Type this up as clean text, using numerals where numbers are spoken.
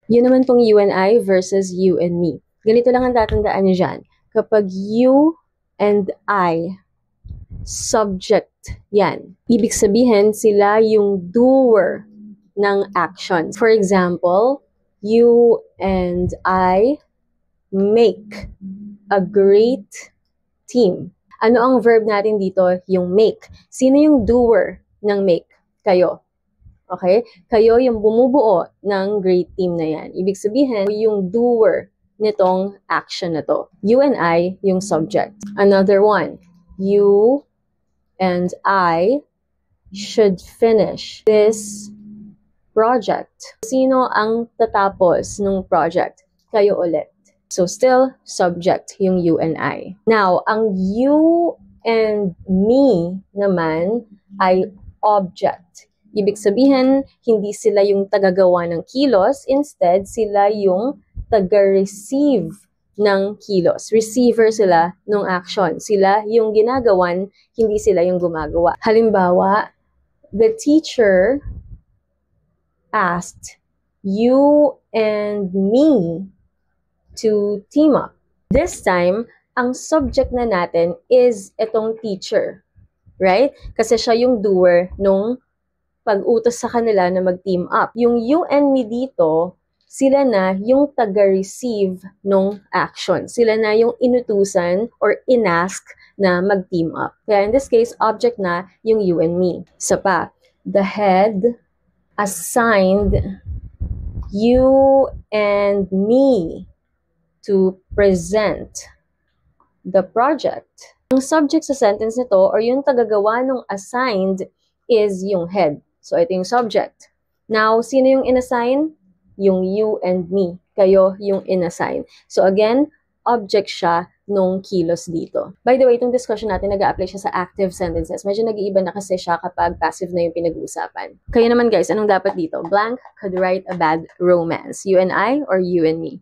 Yun naman pong you and I versus you and me. Ganito lang ang tatandaan nyo dyan. Kapag you and I, subject yan. Ibig sabihin, sila yung doer ng action. For example, you and I make a great team. Ano ang verb natin dito? Yung make. Sino yung doer ng make? Kayo. Okay? Kayo yung bumubuo ng great team na yan. Ibig sabihin, yung doer nitong action na to. You and I, yung subject. Another one. You and I should finish this project. Sino ang tatapos ng project? Kayo ulit. So still, subject yung you and I. Now, ang you and me naman ay object. Ibig sabihin, hindi sila yung tagagawa ng kilos. Instead, sila yung taga-receive ng kilos. Receiver sila ng action. Sila yung ginagawan, hindi sila yung gumagawa. Halimbawa, the teacher asked you and me to team up. This time, ang subject na natin is itong teacher. Right? Kasi siya yung doer nung pag-utos sa kanila na mag-team up. Yung you and me dito, sila na yung taga-receive nung action. Sila na yung inutusan or inask na mag-team up. Kaya in this case, object na yung you and me. Isa pa, the head assigned you and me to present the project. Ang subject sa sentence nito or yung tagagawa ng assigned is yung head. So, ito yung subject. Now, sino yung inassign? Yung you and me. Kayo yung inassign. So, again, object siya nung kilos dito. By the way, itong discussion natin nag-a-apply siya sa active sentences. Medyo nag-iiba na kasi siya kapag passive na yung pinag-uusapan. Kayo naman guys, anong dapat dito? Blank could write a bad romance. You and I or you and me?